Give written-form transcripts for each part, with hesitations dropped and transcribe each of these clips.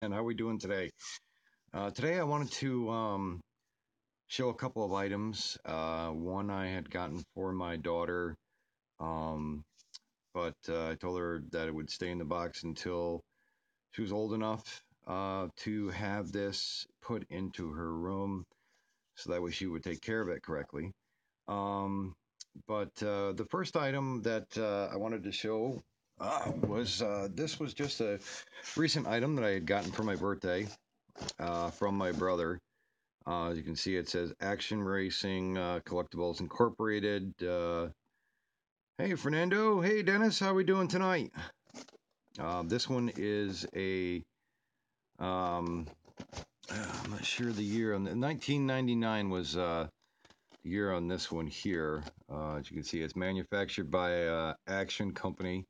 And how are we doing today? Today I wanted to show a couple of items. One I had gotten for my daughter, um, but I told her that it would stay in the box until she was old enough to have this put into her room, so that way she would take care of it correctly. Um, but the first item that I wanted to show was this was just a recent item that I had gotten for my birthday from my brother. As you can see, it says Action Racing Collectibles Incorporated. Hey, Fernando. Hey, Dennis. How we doing tonight? This one is a. Um, I'm not sure the year on 1999 was the year on this one here. As you can see, it's manufactured by Action Company.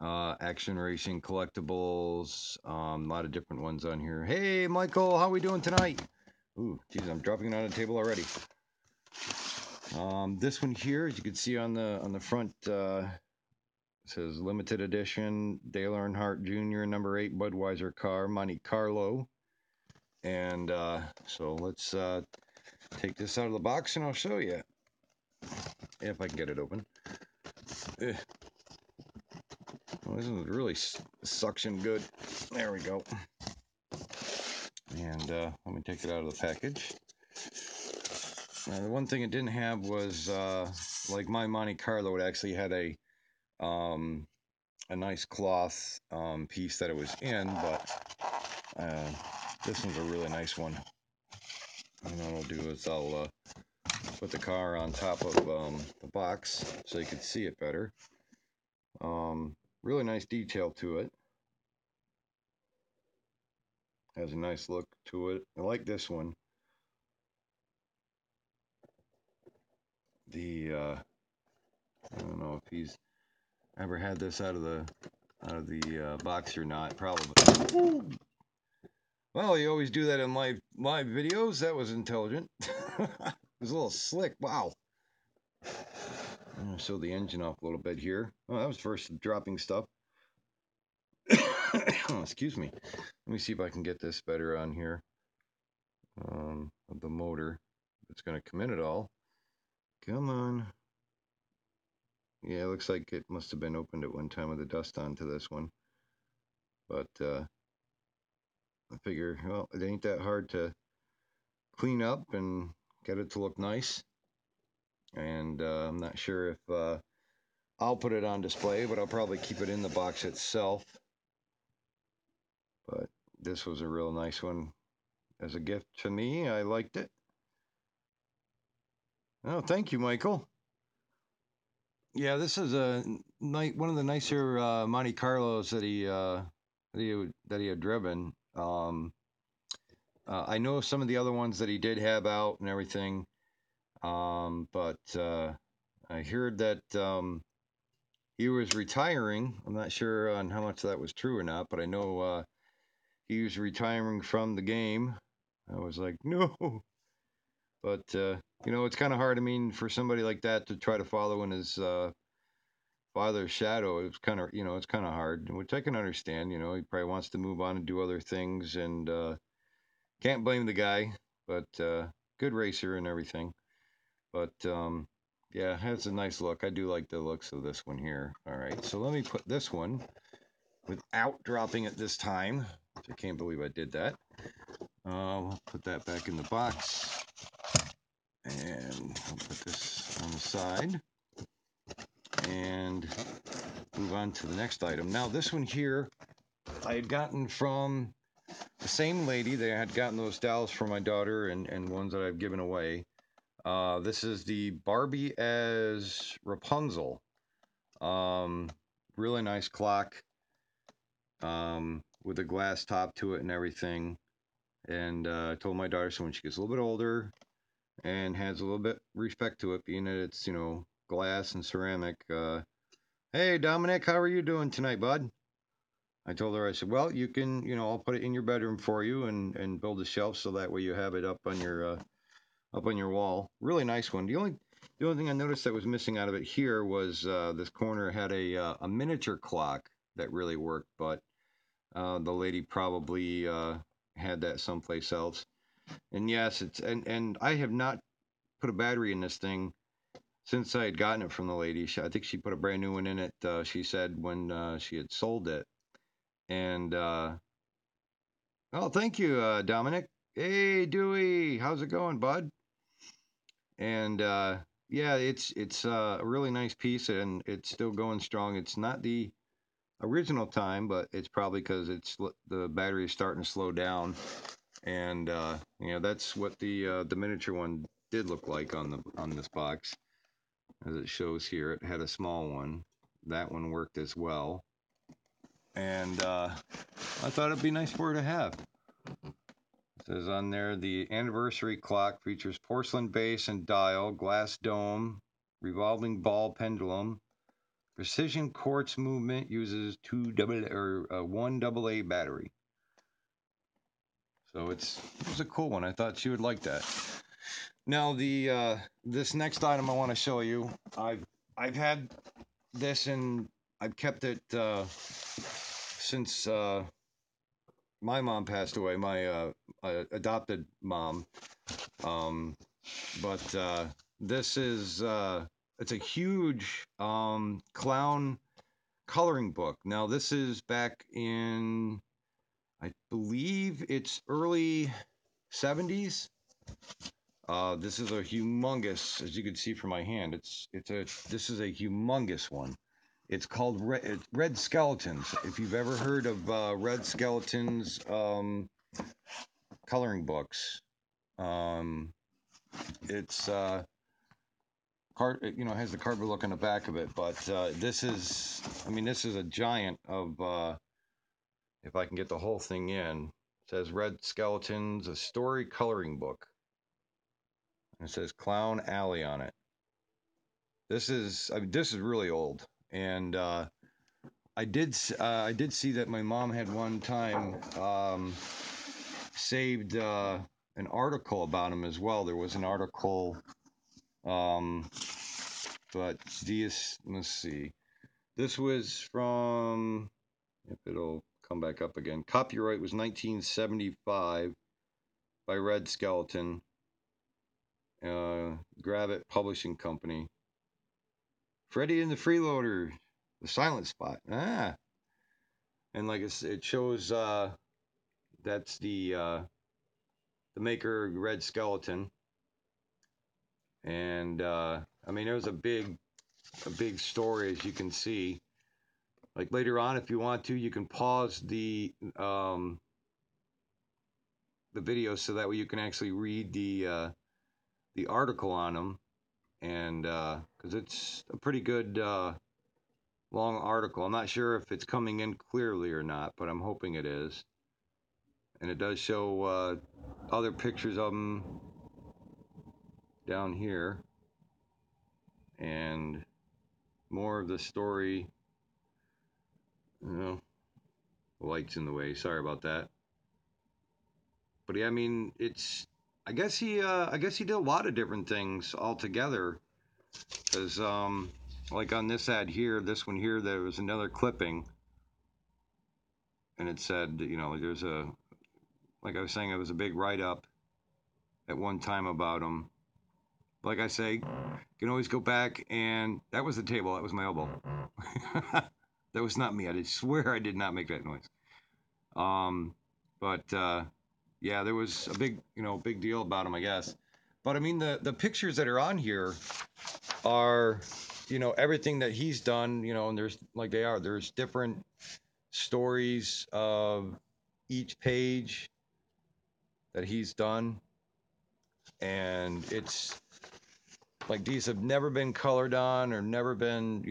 Action Racing Collectibles. A lot of different ones on here. Hey, Michael. How we doing tonight? Ooh, geez, I'm dropping it on the table already. This one here, as you can see on the front, it says limited edition Dale Earnhardt Jr. #8 Budweiser car, Monte Carlo. And so let's take this out of the box and I'll show you if I can get it open. Eh, well, this is really suction good. There we go. And let me take it out of the package. The one thing it didn't have was like my Monte Carlo, it actually had um, a nice cloth piece that it was in, but uh, this one's a really nice one. And what I'll do is I'll put the car on top of the box so you can see it better. Really nice detail to it. Has a nice look to it. I like this one. I don't know if he's ever had this out of the box or not. Probably. Well, you always do that in live videos. That was intelligent. It was a little slick. Wow. I'm gonna show the engine off a little bit here. Oh, that was first dropping stuff. Excuse me. Let me see if I can get this better on here. Of the motor. It's gonna come in at all. Come on. Yeah, it looks like it must have been opened at one time with the dust onto this one. But I figure, well, it ain't that hard to clean up and get it to look nice. And I'm not sure if I'll put it on display, but I'll probably keep it in the box itself. But this was a real nice one as a gift to me. I liked it. Oh, thank you, Michael. Yeah, this is a one of the nicer Monte Carlos that he had driven. I know some of the other ones that he did have out and everything, but I heard that he was retiring. I'm not sure on how much that was true or not, but I know he was retiring from the game. I was like, no, but it's kind of hard. I mean, for somebody like that to try to follow in his father's shadow, it's kind of it's kind of hard, which I can understand. He probably wants to move on and do other things, and can't blame the guy. But good racer and everything. But yeah, it has a nice look. I do like the looks of this one here. All right, so let me put this one without dropping it this time. I can't believe I did that. I'll put that back in the box. And I'll put this on the side. And move on to the next item. Now, this one here, I had gotten from the same lady that I had gotten those dolls for my daughter and ones that I've given away. This is the Barbie as Rapunzel. Um, Really nice clock with a glass top to it and everything. And I told my daughter, so when she gets a little bit older and has a little bit respect to it, being that it's glass and ceramic. Hey Dominic, how are you doing tonight, bud? I told her, I said, well, you can, I'll put it in your bedroom for you and build a shelf so that way you have it up on your wall. Really nice one. The only thing I noticed that was missing out of it here was this corner had a miniature clock that really worked, but The lady probably had that someplace else. And yes, and I have not put a battery in this thing since I had gotten it from the lady. I think she put a brand new one in it. She said when she had sold it. And oh, thank you, Dominic. Hey, Dewey, how's it going, bud? And yeah, it's a really nice piece, and it's still going strong. It's not the original time, but it's probably because the battery is starting to slow down, and that's what the miniature one did look like on this box, as it shows here. It had a small one. That one worked as well, and I thought it'd be nice for her to have. It says on there, the anniversary clock features porcelain base and dial, glass dome, revolving ball pendulum, precision quartz movement, uses one AA battery. So it was a cool one. I thought she would like that. Now this next item I want to show you, I've had this and I've kept it since my mom passed away, my adopted mom. But this is it's a huge clown coloring book. Now this is back in, I believe it's early 70s. This is a humongous, as you can see from my hand. This is a humongous one. It's called Red Skeletons. If you've ever heard of Red Skeletons coloring books, um, it's has the cardboard look on the back of it. But this is a giant of. If I can get the whole thing in, it says Red Skeletons, a story coloring book. And it says Clown Alley on it. This is really old, and I did see that my mom had one time saved an article about him as well. There was an article, but let's see. This was from, if it'll come back up again. Copyright was 1975 by Red Skeleton, Gravit Publishing Company. Freddy and the Freeloader, the Silent Spot. And like it shows, that's the maker Red Skeleton, and there was a big story, as you can see. Like later on, if you want to, you can pause the video so that way you can actually read the article on them, and because it's a pretty good long article. I'm not sure if it's coming in clearly or not, but I'm hoping it is. And it does show other pictures of them down here, and more of the story. The light's in the way. Sorry about that. But yeah, I guess he did a lot of different things altogether. Because like on this ad here, this one here, there was another clipping, and it said, there's like I was saying, it was a big write-up at one time about him. Like I say, you can always go back, and that was the table. That was my elbow. That was not me. I swear I did not make that noise. But yeah, there was a big deal about him, I guess. But the pictures that are on here are, everything that he's done, and there's different stories of each page that he's done. And it's like these have never been colored on or never been,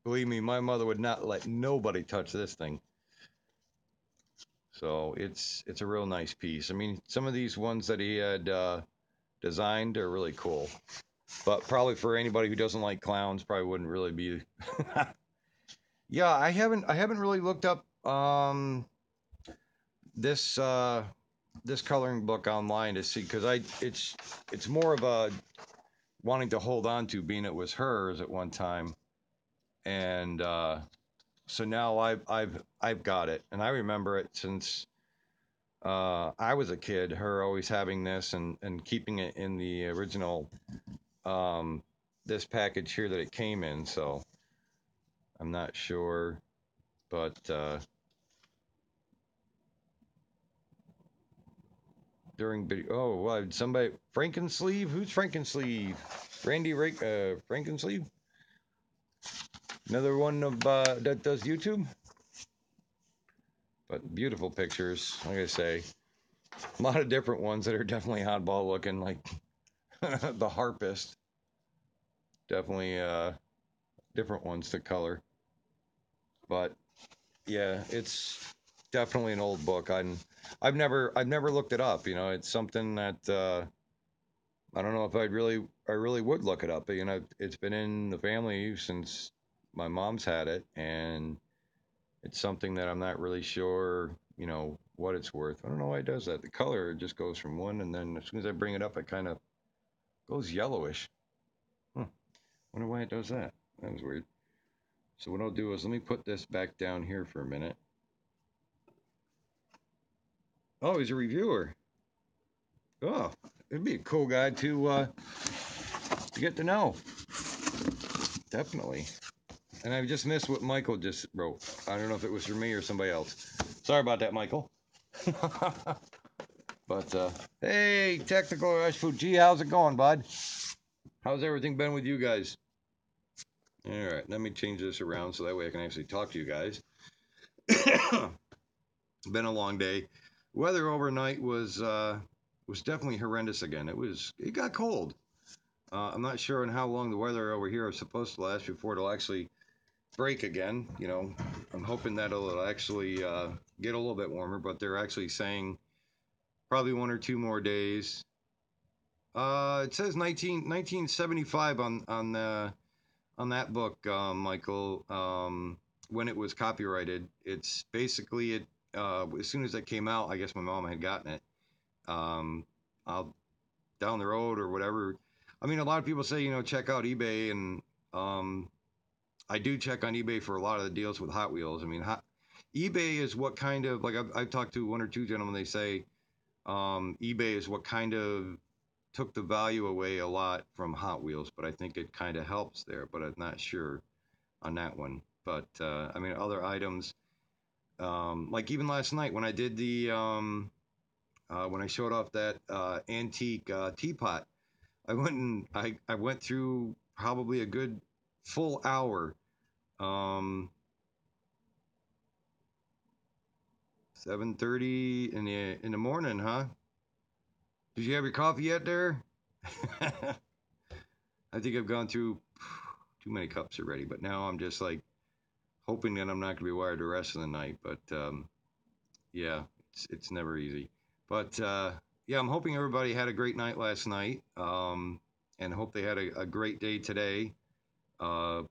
believe me, my mother would not let nobody touch this thing. So it's a real nice piece. Some of these ones that he had designed are really cool, but probably for anybody who doesn't like clowns, probably wouldn't really be. Yeah, I haven't really looked up this coloring book online to see, because it's more of a wanting to hold on to, being it was hers at one time, and So now I've got it, and I remember it since I was a kid. Her always having this and keeping it in the original um, this package here that it came in. So I'm not sure, but during video, oh, what, somebody Frankensleeve? Who's Frankensleeve? Randy Frankensleeve? Another one of that does YouTube. But beautiful pictures, like I say. A lot of different ones that are definitely oddball looking, like the harpist. Definitely different ones to color. But yeah, it's definitely an old book. I've never looked it up. You know, it's something that I don't know if I really would look it up. But you know, it's been in the family since my mom's had it, and it's something that I'm not really sure, you know, what it's worth. I don't know why it does that. The color just goes from one, and then as soon as I bring it up, it kind of goes yellowish. Huh. Wonder why it does that. That was weird. So what I'll do is let me put this back down here for a minute. Oh, he's a reviewer. Oh, it'd be a cool guy to get to know. Definitely. And I just missed what Michael just wrote. I don't know if it was for me or somebody else. Sorry about that, Michael. But hey, Technical Rush Food. Gee, how's it going, bud? How's everything been with you guys? All right, let me change this around so that way I can actually talk to you guys. Been a long day. Weather overnight was definitely horrendous again. It got cold. I'm not sure on how long the weather over here is supposed to last before it'll actually break again. You know, I'm hoping that it'll actually get a little bit warmer, but they're actually saying probably 1 or 2 more days. It says 1975 on that book, Michael. When it was copyrighted, it's basically it. As soon as it came out, I guess my mom had gotten it. I'll down the road or whatever. I mean, a lot of people say, you know, check out eBay, and um, I do check on eBay for a lot of the deals with Hot Wheels. I mean, eBay is what kind of like I've talked to 1 or 2 gentlemen. They say eBay is what kind of took the value away a lot from Hot Wheels, but I think it kind of helps there. But I'm not sure on that one. But I mean, other items like even last night when I did the when I showed off that antique teapot, I went through probably a good full hour. Um, 7:30 in the morning, huh? Did you have your coffee yet, there? I think I've gone through too many cups already, but now I'm just like hoping that I'm not going to be wired the rest of the night. But yeah, it's never easy. But yeah, I'm hoping everybody had a great night last night, and hope they had a great day today. Uh,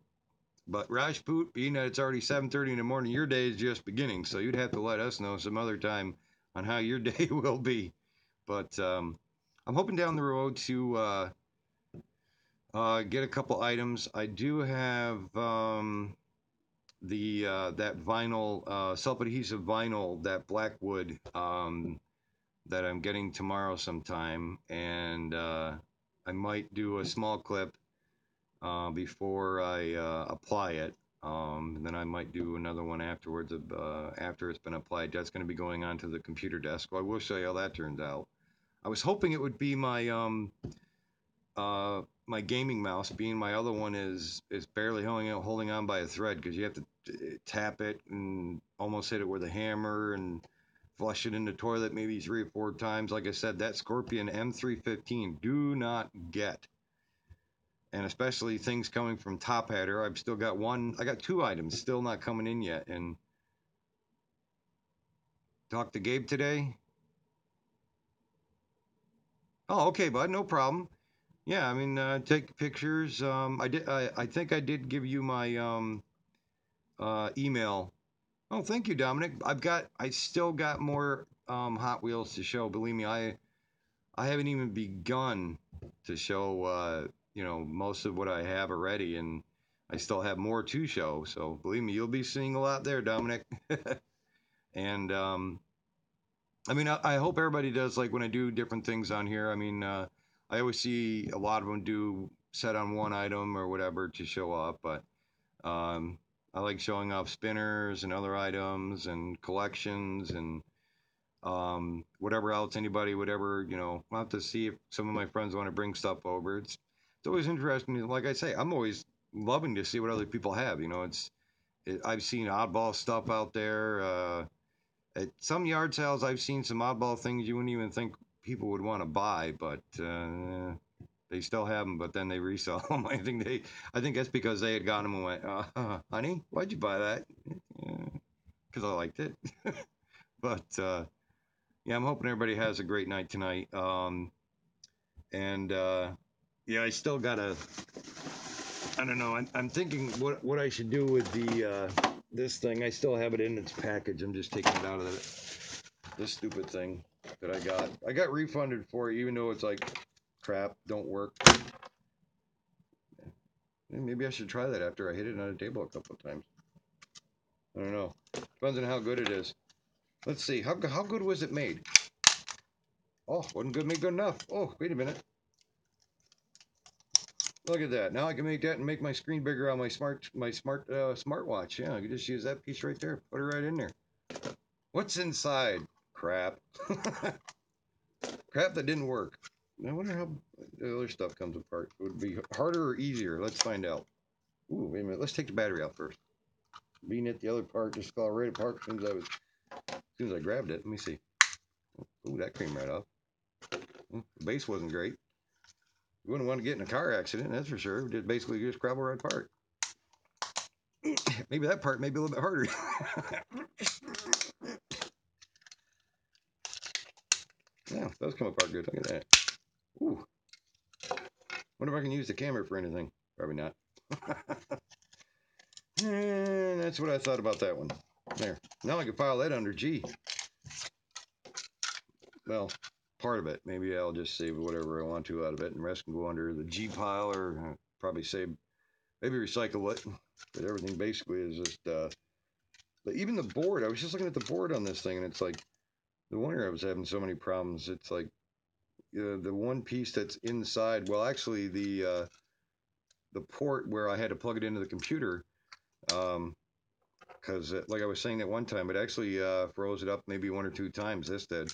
but Rajput, being that it's already 7:30 in the morning, your day is just beginning, so you'd have to let us know some other time on how your day will be. But I'm hoping down the road to get a couple items. I do have the that vinyl, self-adhesive vinyl, that Blackwood that I'm getting tomorrow sometime, and I might do a small clip before I apply it. And then I might do another one afterwards after it's been applied. That's going to be going onto the computer desk. Well, I will show you how that turns out. I was hoping it would be my gaming mouse, being my other one is barely holding on by a thread because you have to tap it and almost hit it with a hammer and flush it in the toilet maybe 3 or 4 times. Like I said, that Scorpion M315 do not get. And especially things coming from Top Hatter. I've still got one. I got 2 items still not coming in yet. And talk to Gabe today. Oh, okay, bud, no problem. Yeah, I mean, take pictures. I did. I think I did give you my email. Oh, thank you, Dominic. I still got more Hot Wheels to show. Believe me, I haven't even begun to show, you know, most of what I have already. And I still have more to show. So believe me, you'll be seeing a lot there, Dominic. And I mean, I hope everybody does, like when I do different things on here. I mean, I always see a lot of them do set on one item or whatever to show up, but um, I like showing off spinners and other items and collections and whatever else anybody would ever, I'll have to see if some of my friends want to bring stuff over. It's always interesting. Like I say, I'm always loving to see what other people have. I've seen oddball stuff out there. At some yard sales, I've seen some oddball things you wouldn't even think people would want to buy, but they still have them. But then they resell them. I think that's because they had gotten them and went, "Honey, why'd you buy that?" Because I liked it. But yeah, I'm hoping everybody has a great night tonight. And yeah, I still gotta. I don't know. I'm thinking what I should do with the this thing. I still have it in its package. I'm just taking it out of this stupid thing that I got. I got refunded for it, even though it's like crap, don't work. Maybe I should try that after I hit it on a table a couple of times. I don't know. Depends on how good it is. Let's see. How good was it made? Oh, wasn't good made good enough. Oh, wait a minute. Look at that. Now I can make that and make my screen bigger on my smartwatch. Yeah, I can just use that piece right there. Put it right in there. What's inside? Crap. Crap that didn't work. I wonder how the other stuff comes apart. It would be harder or easier. Let's find out. Ooh, wait a minute. Let's take the battery out first. Being at the other part just fell right apart as soon as I grabbed it. Let me see. Ooh, that came right off. The base wasn't great. You wouldn't want to get in a car accident, that's for sure. Basically just grab a right part. Maybe that part may be a little bit harder. Yeah, it does come apart good. Look at that. Ooh. Wonder if I can use the camera for anything. Probably not. And that's what I thought about that one. There. Now I can file that under G. Well, part of it. Maybe I'll just save whatever I want to out of it, and the rest can go under the G pile, or probably save, maybe recycle it. But everything basically is just, even the board. I was just looking at the board on this thing, and it's like, no wonder I was having so many problems. It's like the one piece that's inside. Well, actually, the port where I had to plug it into the computer, because like I was saying that one time, it actually froze it up maybe one or two times. This did,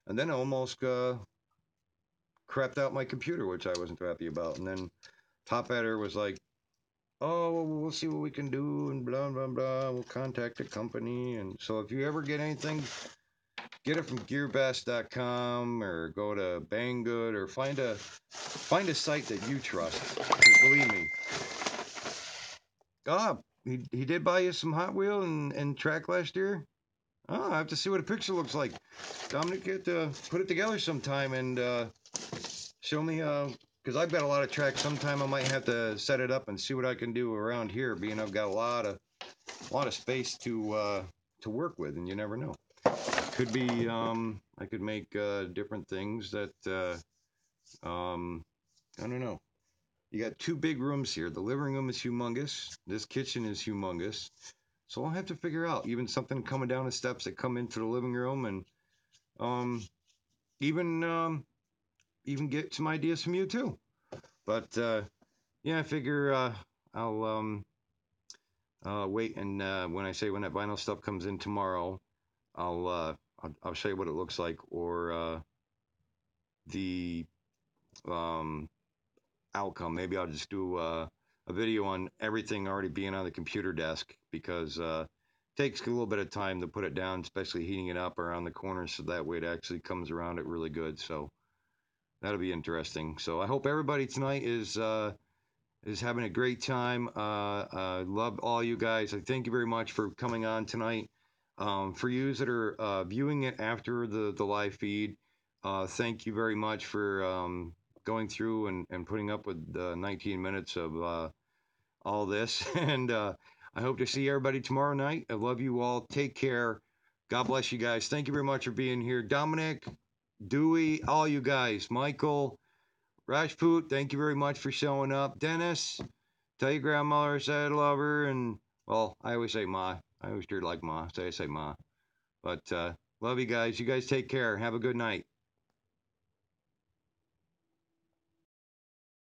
and then I almost crapped out my computer, which I wasn't happy about. And then Top Adder was like, "Oh, well, we'll see what we can do," and blah blah blah. We'll contact the company, and so if you ever get anything, get it from GearBest.com or go to Banggood or find a site that you trust. Because believe me, he did buy you some Hot Wheel and track last year. Oh, I have to see what a picture looks like. Dominic, get put it together sometime and show me. Because I've got a lot of tracks. Sometime I might have to set it up and see what I can do around here, being I've got a lot of space to work with, and you never know. Could be I could make different things that I don't know. You got two big rooms here. The living room is humongous. This kitchen is humongous. So I'll have to figure out even something coming down the steps that come into the living room, and even get some ideas from you too. But yeah, I figure I'll wait, and when that vinyl stuff comes in tomorrow, I'll show you what it looks like, or the outcome. Maybe I'll just do a video on everything already being on the computer desk, because it takes a little bit of time to put it down, especially heating it up around the corners, so that way it actually comes around it really good. So that'll be interesting. So I hope everybody tonight is having a great time. I love all you guys. I thank you very much for coming on tonight. For you that are viewing it after the live feed, thank you very much for going through and putting up with 19 minutes of all this. And I hope to see everybody tomorrow night. I love you all. Take care. God bless you guys. Thank you very much for being here. Dominic, Dewey, all you guys. Michael, Rajput, thank you very much for showing up. Dennis, Tell your grandmother I said I love her, and well, I always say ma. I always treat her like ma, so I say ma. But love you guys. You guys take care. Have a good night.